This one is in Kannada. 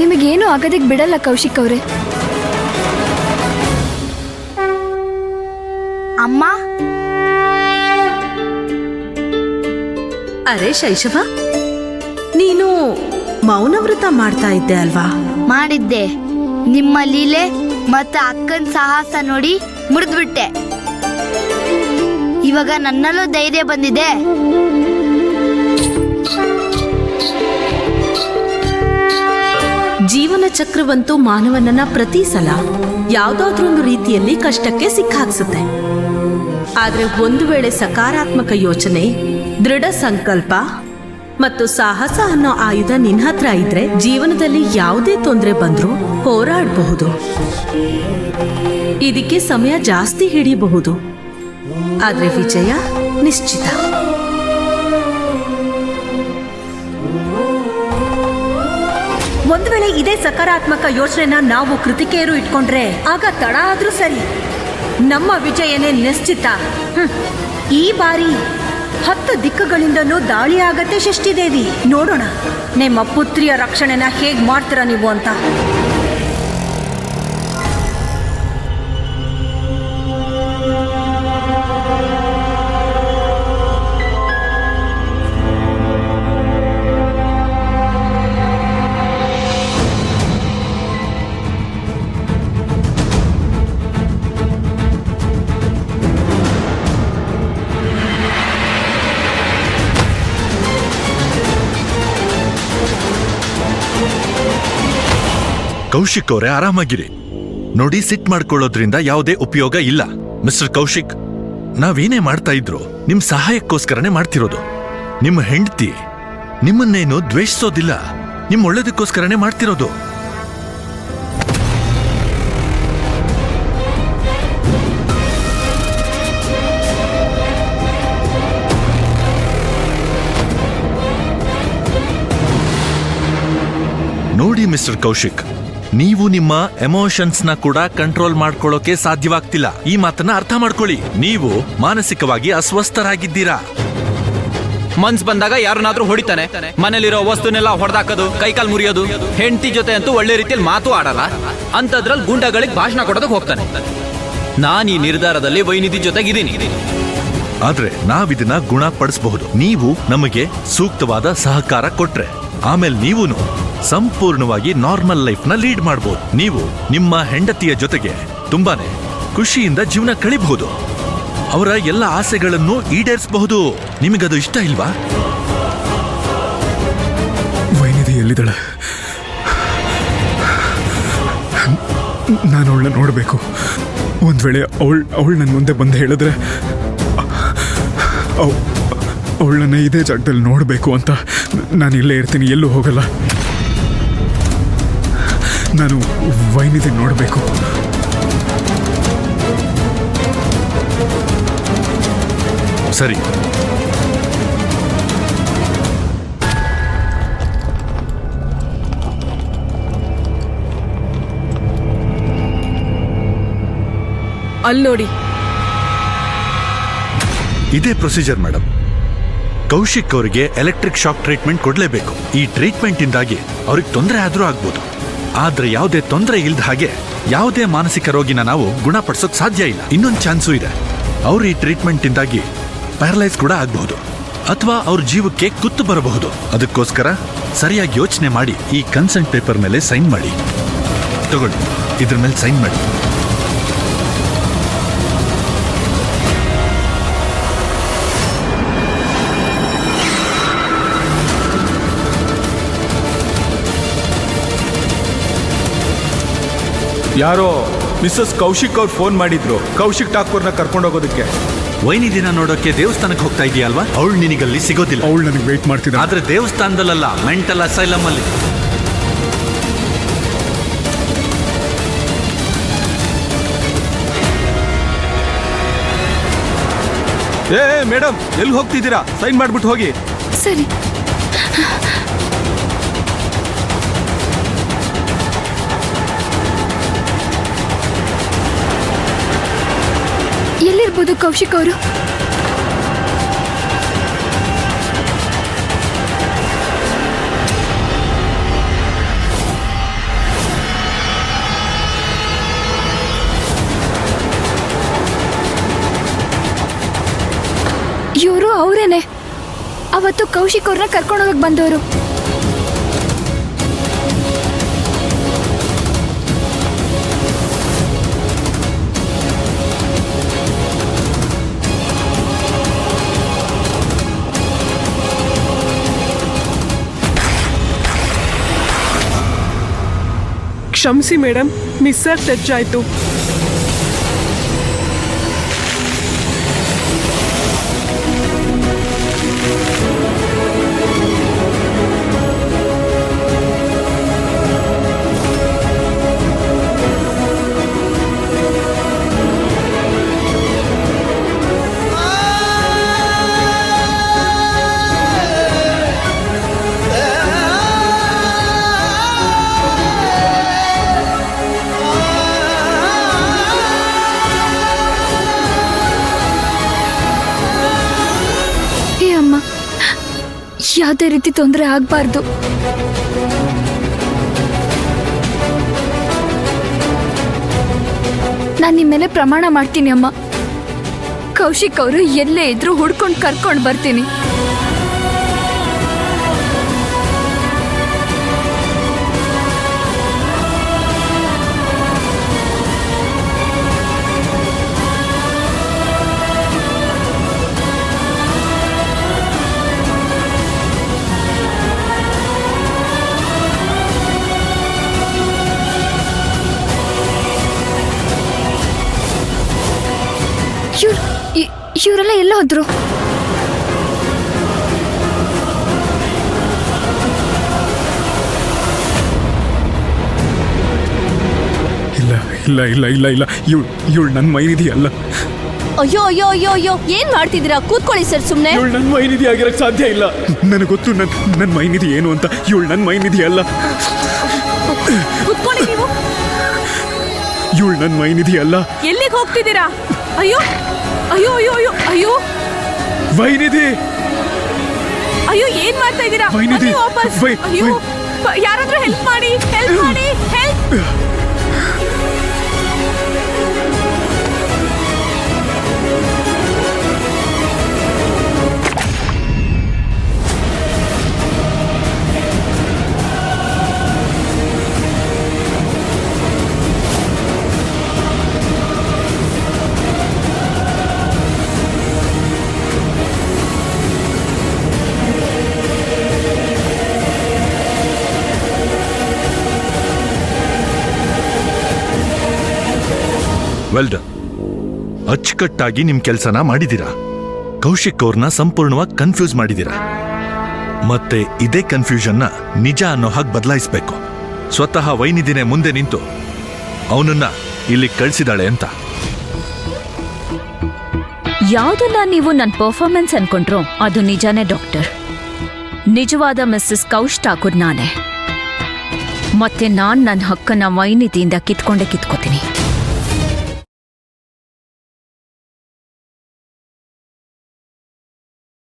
ನಿಮಗೇನು ಆಗೋದಕ್ಕೆ ಬಿಡಲ್ಲ ಕೌಶಿಕ್ ಅವರೇ. ಅಮ್ಮ. ಅರೆ ಶೈಶವ, ನೀನು ಮೌನವ್ರತ ಮಾಡ್ತಾ ಇದ್ದೆ ಅಲ್ವಾ? ಮಾಡಿದ್ದೆ. ನಿಮ್ಮ ಲೀಲೆ ಮತ್ತೆ ಅಕ್ಕನ ಸಾಹಸ ನೋಡಿ ಮುರಿದ್ಬಿಟ್ಟೆ. ಇವಾಗ ನನ್ನಲ್ಲೂ ಧೈರ್ಯ ಬಂದಿದೆ. ಜೀವನ ಚಕ್ರವಂತೂ ಮಾನವನನ್ನ ಪ್ರತಿ ಸಲ ಯಾವುದಾದ್ರೊಂದು ರೀತಿಯಲ್ಲಿ ಕಷ್ಟಕ್ಕೆ ಸಿಕ್ಕಾಕ್ಸುತ್ತೆ. ಆದ್ರೆ ಒಂದು ವೇಳೆ ಸಕಾರಾತ್ಮಕ ಯೋಚನೆ, ದೃಢ ಸಂಕಲ್ಪ ಮತ್ತು ಸಾಹಸ ಅನ್ನೋ ಆಯುಧ ನಿನ್ನ ಹತ್ರ ಇದ್ರೆ ಜೀವನದಲ್ಲಿ ಯಾವುದೇ ತೊಂದರೆ ಬಂದ್ರೂ ಹೋರಾಡಬಹುದು. ಇದಕ್ಕೆ ಸಮಯ ಜಾಸ್ತಿ ಹಿಡಿಯಬಹುದು, ಆದ್ರೆ ವಿಜಯ ನಿಶ್ಚಿತ. ಒಂದು ವೇಳೆ ಇದೇ ಸಕಾರಾತ್ಮಕ ಯೋಚನೆನ ನಾವು ಕೃತಿಕೆಯರು ಇಟ್ಕೊಂಡ್ರೆ ಆಗ ತಡ ಆದ್ರೂ ಸರಿ, ನಮ್ಮ ವಿಜಯನೇ ನಿಶ್ಚಿತ. ಈ ಬಾರಿ 10 ದಿಕ್ಕುಗಳಿಂದನೂ ದಾಳಿ ಆಗತ್ತೆ ಷಷ್ಠಿದೇವಿ. ನೋಡೋಣ ನಿಮ್ಮ ಪುತ್ರಿಯ ರಕ್ಷಣೆನ ಹೇಗ್ ಮಾಡ್ತೀರಾ ನೀವು ಅಂತ. ಕೌಶಿಕ್ ಅವರೇ, ಆರಾಮಾಗಿರಿ. ನೋಡಿ, ಸಿಟ್ ಮಾಡ್ಕೊಳ್ಳೋದ್ರಿಂದ ಯಾವುದೇ ಉಪಯೋಗ ಇಲ್ಲ. ಮಿಸ್ಟರ್ ಕೌಶಿಕ್, ನಾವೇನೇ ಮಾಡ್ತಾ ಇದ್ರು ನಿಮ್ ಸಹಾಯಕ್ಕೋಸ್ಕರನೇ ಮಾಡ್ತಿರೋದು. ನಿಮ್ಮ ಹೆಂಡತಿ ನಿಮ್ಮನ್ನೇನು ದ್ವೇಷಿಸೋದಿಲ್ಲ, ನಿಮ್ ಒಳ್ಳೇದಕ್ಕೋಸ್ಕರನೇ ಮಾಡ್ತಿರೋದು. ನೋಡಿ ಮಿಸ್ಟರ್ ಕೌಶಿಕ್, ನೀವು ನಿಮ್ಮ ಎಮೋಷನ್ಸ್ನ ಕೂಡ ಕಂಟ್ರೋಲ್ ಮಾಡ್ಕೊಳ್ಳೋಕೆ ಸಾಧ್ಯವಾಗ್ತಿಲ್ಲ. ಈ ಮಾತನ್ನ ಅರ್ಥ ಮಾಡ್ಕೊಳ್ಳಿ. ನೀವು ಮಾನಸಿಕವಾಗಿ ಅಸ್ವಸ್ಥರಾಗಿದ್ದೀರಾ. ಮನ್ಸ್ ಬಂದಾಗ ಯಾರನ್ನಾದ್ರೂ ಹೊಡಿತಾನೆ, ಮನೇಲಿರೋ ವಸ್ತುನೆಲ್ಲ ಹೊಡೆದಾಕೋದು, ಕೈಕಾಲ್ ಮುರಿಯೋದು, ಹೆಂಡತಿ ಜೊತೆ ಅಂತೂ ಒಳ್ಳೆ ರೀತಿಯಲ್ಲಿ ಮಾತು ಆಡಲ್ಲ, ಅಂತದ್ರಲ್ಲಿ ಗುಂಡಗಳಿಗೆ ಭಾಷಣ ಕೊಡೋದಕ್ಕೆ ಹೋಗ್ತಾನೆ. ನಾನು ಈ ನಿರ್ಧಾರದಲ್ಲಿ ವೈನಿಧಿ ಜೊತೆಗಿದ್ದೀನಿ. ಆದ್ರೆ ನಾವಿದನ್ನ ಗುಣಪಡಿಸಬಹುದು. ನೀವು ನಮಗೆ ಸೂಕ್ತವಾದ ಸಹಕಾರ ಕೊಟ್ರೆ ಆಮೇಲೆ ನೀವೂನು ಸಂಪೂರ್ಣವಾಗಿ ನಾರ್ಮಲ್ ಲೈಫ್ ನ ಲೀಡ್ ಮಾಡಬಹುದು. ನೀವು ನಿಮ್ಮ ಹೆಂಡತಿಯ ಜೊತೆಗೆ ತುಂಬಾನೇ ಖುಷಿಯಿಂದ ಜೀವನ ಕಳಿಬಹುದು. ಅವರ ಎಲ್ಲ ಆಸೆಗಳನ್ನು ಈಡೇರಿಸಬಹುದು. ನಿಮಗದು ಇಷ್ಟ ಇಲ್ವಾ? ವೈನಿಧಿ ಎಲ್ಲಿದ್ದಾಳೆ? ನಾನು ಅವಳನ್ನ ನೋಡಬೇಕು. ಒಂದ್ ವೇಳೆ ಅವಳು ನನ್ನ ಮುಂದೆ ಬಂದು ಹೇಳಿದ್ರೆ ಅವಳನ್ನ ಇದೇ ಜಾಗದಲ್ಲಿ ನೋಡಬೇಕು ಅಂತ ನಾನು ಇಲ್ಲೇ ಇರ್ತೀನಿ, ಎಲ್ಲೂ ಹೋಗಲ್ಲ. ನಾನು ವೈನಿಧಿ ನೋಡಬೇಕು. ಸರಿ, ಅಲ್ಲಿ ನೋಡಿ, ಇದೇ ಪ್ರೊಸೀಜರ್ ಮೇಡಮ್. ಕೌಶಿಕ್ ಅವರಿಗೆ ಎಲೆಕ್ಟ್ರಿಕ್ ಶಾಕ್ ಟ್ರೀಟ್ಮೆಂಟ್ ಕೊಡ್ಲೇಬೇಕು. ಈ ಟ್ರೀಟ್ಮೆಂಟ್ ಇಂದಾಗಿ ಅವ್ರಿಗೆ ತೊಂದರೆ ಆದ್ರೂ ಆಗ್ಬೋದು, ಆದ್ರೆ ಯಾವುದೇ ತೊಂದರೆ ಇಲ್ದ ಹಾಗೆ ಯಾವುದೇ ಮಾನಸಿಕ ರೋಗಿನ ನಾವು ಗುಣಪಡಿಸೋಕ್ ಸಾಧ್ಯ ಇಲ್ಲ. ಇನ್ನೊಂದು ಚಾನ್ಸು ಇದೆ. ಅವ್ರು ಈ ಟ್ರೀಟ್ಮೆಂಟ್ ಇಂದಾಗಿ ಪ್ಯಾರಲೈಸ್ ಕೂಡ ಆಗಬಹುದು, ಅಥವಾ ಅವ್ರ ಜೀವಕ್ಕೆ ಕುತ್ತು ಬರಬಹುದು. ಅದಕ್ಕೋಸ್ಕರ ಸರಿಯಾಗಿ ಯೋಚನೆ ಮಾಡಿ ಈ ಕನ್ಸೆಂಟ್ ಪೇಪರ್ ಮೇಲೆ ಸೈನ್ ಮಾಡಿ. ತಗೊಳ್ಳಿ, ಇದ್ರ ಮೇಲೆ ಸೈನ್ ಮಾಡಿ. ಯಾರೋ ಮಿಸ್ಸಸ್ ಕೌಶಿಕ್ ಅವ್ರು ಫೋನ್ ಮಾಡಿದ್ರು ಕೌಶಿಕ್ ಠಾಕೂರ್ನ ಕರ್ಕೊಂಡೋಗೋದಕ್ಕೆ. ವೈನಿಧಿನ ನೋಡೋಕೆ ದೇವಸ್ಥಾನಕ್ಕೆ ಹೋಗ್ತಾ ಇದೆಯಲ್ವಾ? ಅವಳು ನಿನಗಲ್ಲಿ ಸಿಗೋದಿಲ್ಲ. ಅವಳು ನನಗೆ ವೇಟ್ ಮಾಡ್ತಿದ್ದ. ಆದ್ರೆ ದೇವಸ್ಥಾನದಲ್ಲ, ಮೆಂಟಲ್ ಅಸೈಲಮ್ ಅಲ್ಲಿ. ಮೇಡಮ್, ಎಲ್ಲಿ ಹೋಗ್ತಿದ್ದೀರಾ? ಸೈನ್ ಮಾಡ್ಬಿಟ್ಟು ಹೋಗಿ. ಸರಿ. ಎಲ್ಲಿರ್ಬೋದು ಕೌಶಿಕ್ ಅವರು? ಇವರು ಅವರೇನೆ ಅವತ್ತು ಕೌಶಿಕ್ ಅವ್ರನ್ನ ಕರ್ಕೊಂಡೋಗಕ್ ಬಂದವರು. ಕ್ಷಮಿಸಿ ಮೇಡಮ್, ಮಿಸ್ಸರ್ ಟಚ್ ಆಯ್ತು. ಯಾವುದೇ ರೀತಿ ತೊಂದರೆ ಆಗ್ಬಾರ್ದು. ನಾನು ನಿಮ್ಮ ಮೇಲೆ ಪ್ರಮಾಣ ಮಾಡ್ತೀನಿ ಅಮ್ಮ. ಕೌಶಿಕ್ ಅವರು ಎಲ್ಲೇ ಇದ್ರೂ ಹುಡ್ಕೊಂಡು ಕರ್ಕೊಂಡು ಬರ್ತೀನಿ. ಇವರೆಲ್ಲ ಎಲ್ಲ ಹೋದ್ರು? ಇಲ್ಲ ಇಲ್ಲ ಇಲ್ಲ ಇಲ್ಲ ಇಲ್ಲ ಇವಳು ನನ್ನ ಮೈನಿಧಿ ಅಲ್ಲ. ಅಯ್ಯೋ ಅಯ್ಯೋ ಅಯ್ಯೋ ಅಯ್ಯೋ, ಏನ್ ಮಾಡ್ತಿದ್ದೀರಾ? ಕೂತ್ಕೊಳ್ಳಿ ಸರ್ ಸುಮ್ನೆ. ಇವಳು ನನ್ನ ಮೈನಿಧಿ ಆಗಿರಕ್ ಸಾಧ್ಯ ಇಲ್ಲ. ನನಗೆ ಗೊತ್ತು ನನ್ನ ಮೈನಿಧಿ ಏನು ಅಂತ. ಇವಳು ನನ್ನ ಮೈನಿಧಿ ಅಲ್ಲ. ಕೂತ್ಕೊಳ್ಳಿ ನೀವು. ಇವಳು ನನ್ನ ಮೈನಿಧಿ ಅಲ್ಲ. ಎಲ್ಲಿಗೆ ಹೋಗ್ತಿದ್ದೀರಾ? ಅಯ್ಯೋ ಅಯ್ಯೋ ಅಯ್ಯೋ ಅಯ್ಯೋ ಅಯ್ಯೋ ವೈನಿಧಿ, ಅಯ್ಯೋ, ಏನ್ ಮಾಡ್ತಾ ಇದ್ದೀರಾ? ವೈನಿಧಿ, ಬನ್ನಿ ವಾಪಸ್. ಅಯ್ಯೋ, ಯಾರಾದ್ರೂ ಹೆಲ್ಪ್ ಮಾಡಿ, ಹೆಲ್ಪ್ ಮಾಡಿ, ಹೆಲ್ಪ್. Well done. ಅಚ್ಚುಕಟ್ಟಾಗಿ ನಿಮ್ ಕೆಲಸನ ಮಾಡಿದೀರಾ. ಕೌಶಿಕ್ ಅವ್ರನ್ನ ಸಂಪೂರ್ಣವಾಗಿ ಕನ್ಫ್ಯೂಸ್ ಮಾಡಿದೀರಾ. ಮತ್ತೆ ಇದೇ ಕನ್ಫ್ಯೂಷನ್ನ ನಿಜ ಅನ್ನೋ ಹಾಗೆ ಬದಲಾಯಿಸ್ಬೇಕು. ಸ್ವತಃ ವೈನಿಧಿನೇ ಮುಂದೆ ನಿಂತು ಅವನನ್ನ ಇಲ್ಲಿ ಕಳಿಸಿದಾಳೆ ಅಂತ. ಯಾವುದನ್ನ ನೀವು ನನ್ನ ಪರ್ಫಾರ್ಮೆನ್ಸ್ ಅನ್ಕೊಂಡ್ರೋ ಅದು ನಿಜಾನೇ ಡಾಕ್ಟರ್. ನಿಜವಾದ ಮಿಸ್ಸಸ್ ಕೌಶ್ ಠಾಕೂರ್ ನಾನೇ. ಮತ್ತೆ ನಾನ್ ನನ್ನ ಹಕ್ಕನ್ನ ವೈನಿಧಿಯಿಂದ ಕಿತ್ಕೊಂಡೇ ಕಿತ್ಕೋತೀನಿ.